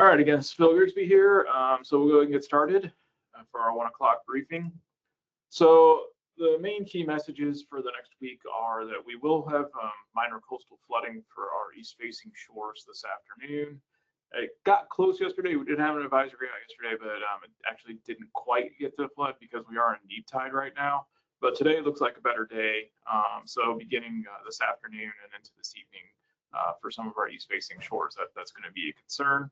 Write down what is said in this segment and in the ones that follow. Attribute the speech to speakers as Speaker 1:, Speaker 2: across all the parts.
Speaker 1: All right, again, it's Phil Grigsby here. So we'll go ahead and get started for our 1 o'clock briefing. So the main key messages for the next week are that we will have minor coastal flooding for our east-facing shores this afternoon. It got close yesterday. We did have an advisory out yesterday, but it actually didn't quite get to flood because we are in deep tide right now. But today looks like a better day. So beginning this afternoon and into this evening for some of our east-facing shores, that's going to be a concern.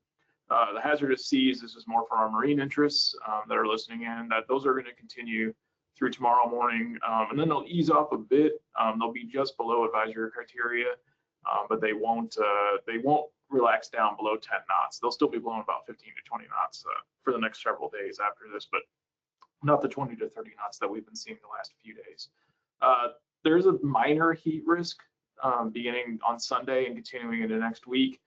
Speaker 1: The hazardous seas, this is more for our marine interests that are listening in, that those are going to continue through tomorrow morning, and then they'll ease off a bit. They'll be just below advisory criteria, but they won't relax down below 10 knots. They'll still be blowing about 15 to 20 knots for the next several days after this, but not the 20 to 30 knots that we've been seeing the last few days. There's a minor heat risk beginning on Sunday and continuing into next week.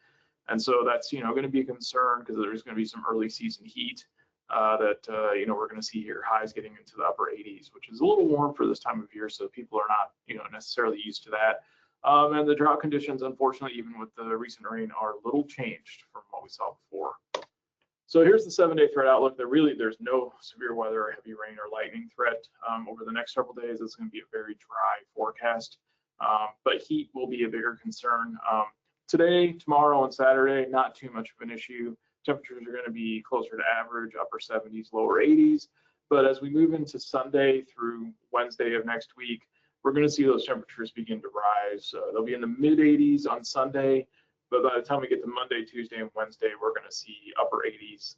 Speaker 1: And so that's, going to be a concern because there's going to be some early season heat that, we're going to see here, highs getting into the upper 80s, which is a little warm for this time of year. So people are not, necessarily used to that. And the drought conditions, unfortunately, even with the recent rain, are a little changed from what we saw before. So here's the 7-day threat outlook. There's no severe weather, heavy rain, or lightning threat over the next several days. It's going to be a very dry forecast, but heat will be a bigger concern. Today, tomorrow, and Saturday, not too much of an issue. Temperatures are going to be closer to average, upper 70s, lower 80s. But as we move into Sunday through Wednesday of next week, we're going to see those temperatures begin to rise. They'll be in the mid 80s on Sunday, but by the time we get to Monday, Tuesday, and Wednesday, we're going to see upper 80s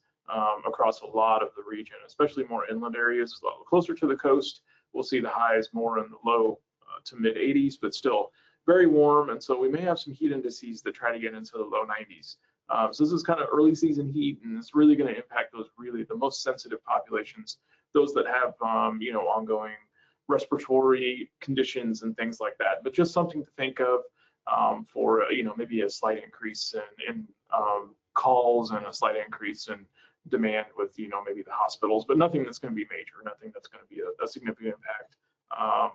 Speaker 1: across a lot of the region, especially more inland areas. Closer to the coast, we'll see the highs more in the low to mid 80s, but still very warm, and so we may have some heat indices that try to get into the low 90s. So this is kind of early season heat, and it's really going to impact those the most sensitive populations, those that have ongoing respiratory conditions and things like that. But just something to think of for maybe a slight increase in calls and a slight increase in demand with maybe the hospitals, but nothing that's going to be major, nothing that's going to be a significant impact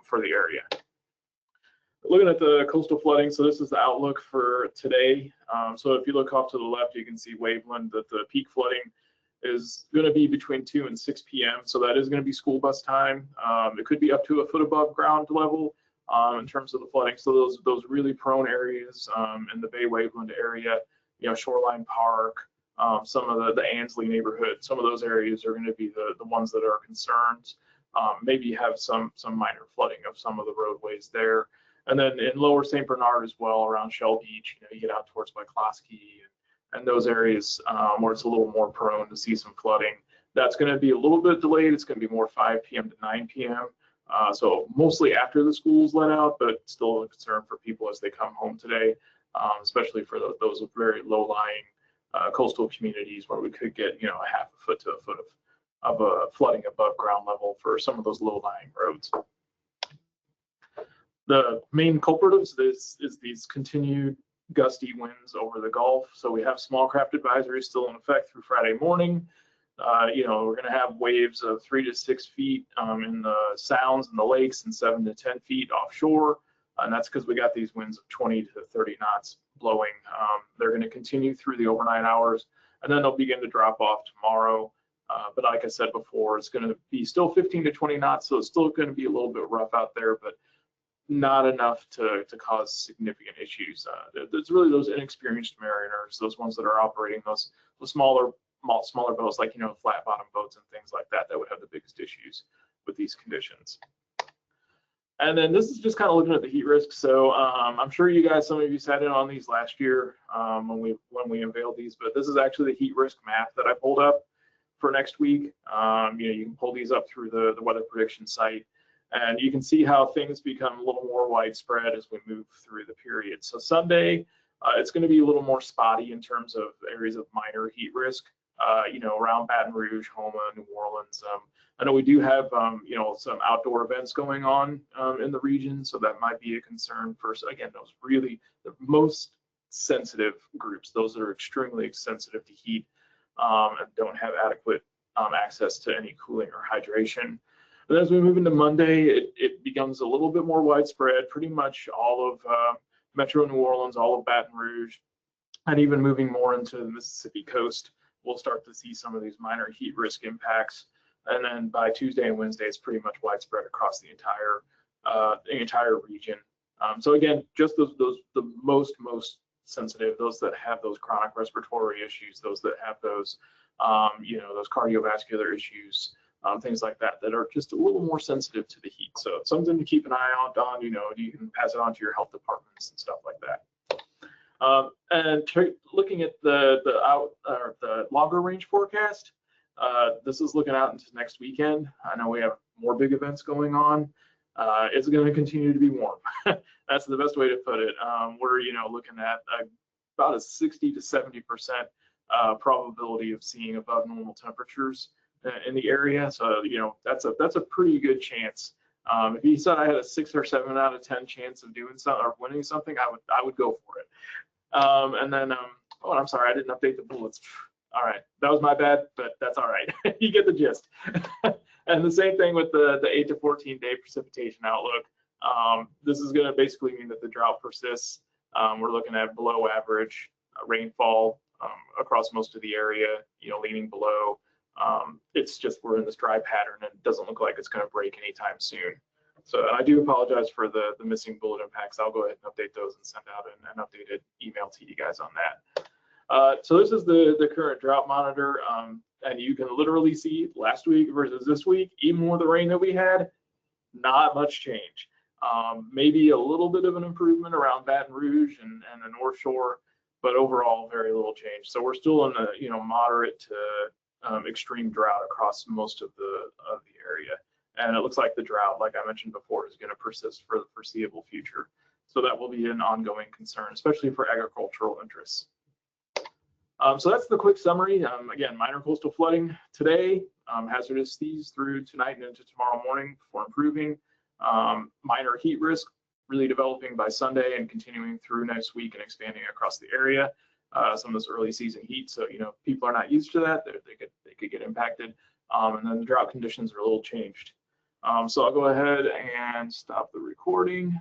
Speaker 1: for the area. Looking at the coastal flooding, so this is the outlook for today. So if you look off to the left, you can see Waveland, that the peak flooding is going to be between 2 and 6 p.m. So that is going to be school bus time. It could be up to a foot above ground level in terms of the flooding. So those really prone areas in the Bay Waveland area, Shoreline Park, some of the Ansley neighborhood, some of those areas are going to be the ones that are concerned. Maybe have some minor flooding of some of the roadways there. And then in lower St. Bernard as well, around Shell Beach, you get out towards Wyclosky and those areas where it's a little more prone to see some flooding. That's going to be a little bit delayed. It's going to be more 5 p.m. to 9 p.m. So mostly after the schools let out, but still a concern for people as they come home today, especially for those very low-lying coastal communities where we could get, a half a foot to a foot of flooding above ground level for some of those low-lying roads. The main culprit of this is these continued gusty winds over the Gulf. So we have small craft advisories still in effect through Friday morning. We're going to have waves of 3 to 6 feet in the sounds and the lakes, and 7 to 10 feet offshore. And that's because we got these winds of 20 to 30 knots blowing. They're going to continue through the overnight hours, and then they'll begin to drop off tomorrow. But like I said before, it's going to be still 15 to 20 knots, so it's still going to be a little bit rough out there, but not enough to cause significant issues. It's really those inexperienced mariners, those ones that are operating those smaller boats, like flat bottom boats and things like that would have the biggest issues with these conditions. And then this is just kind of looking at the heat risk. So I'm sure some of you sat in on these last year when we unveiled these, but this is actually the heat risk map that I pulled up for next week. You can pull these up through the weather prediction site. And you can see how things become a little more widespread as we move through the period. So Sunday, it's going to be a little more spotty in terms of areas of minor heat risk, around Baton Rouge, Houma, New Orleans. I know we do have, some outdoor events going on in the region, so that might be a concern for, again, those really the most sensitive groups, those that are extremely sensitive to heat and don't have adequate access to any cooling or hydration. But as we move into Monday, it becomes a little bit more widespread. Pretty much all of Metro New Orleans, all of Baton Rouge, and even moving more into the Mississippi coast we'll start to see some of these minor heat risk impacts. And then by Tuesday and Wednesday, it's pretty much widespread across the entire region. So again, just the most sensitive, those that have those chronic respiratory issues, those that have those those cardiovascular issues, things like that are just a little more sensitive to the heat. So it's something to keep an eye out on. You can pass it on to your health departments and stuff like that. And looking at the longer range forecast, this is looking out into next weekend. I know we have more big events going on. It's going to continue to be warm. That's the best way to put it. We're looking at about a 60 to 70% probability of seeing above normal temperatures in the area. So that's a pretty good chance. If you said I had a 6 or 7 out of 10 chance of doing something or winning something, I would go for it. And then oh, I'm sorry, I didn't update the bullets. All right, that was my bad, but that's all right. You get the gist. And the same thing with the 8 to 14 day precipitation outlook. This is going to basically mean that the drought persists. We're looking at below average rainfall across most of the area, leaning below. It's just we're in this dry pattern and it doesn't look like it's going to break anytime soon. So I do apologize for the missing bullet impacts. I'll go ahead and update those and send out an updated email to you guys on that. So this is the current drought monitor, and you can literally see last week versus this week, even with the rain that we had, not much change. Maybe a little bit of an improvement around Baton Rouge and the North Shore, but overall very little change. So we're still in a moderate to extreme drought across most of the area. And it looks like the drought, like I mentioned before, is going to persist for the foreseeable future. So that will be an ongoing concern, especially for agricultural interests. So that's the quick summary. Again, minor coastal flooding today, hazardous seas through tonight and into tomorrow morning before improving. Minor heat risk really developing by Sunday and continuing through next week and expanding across the area. Some of this early season heat, so people are not used to that. They could get impacted. And then the drought conditions are a little changed. So I'll go ahead and stop the recording.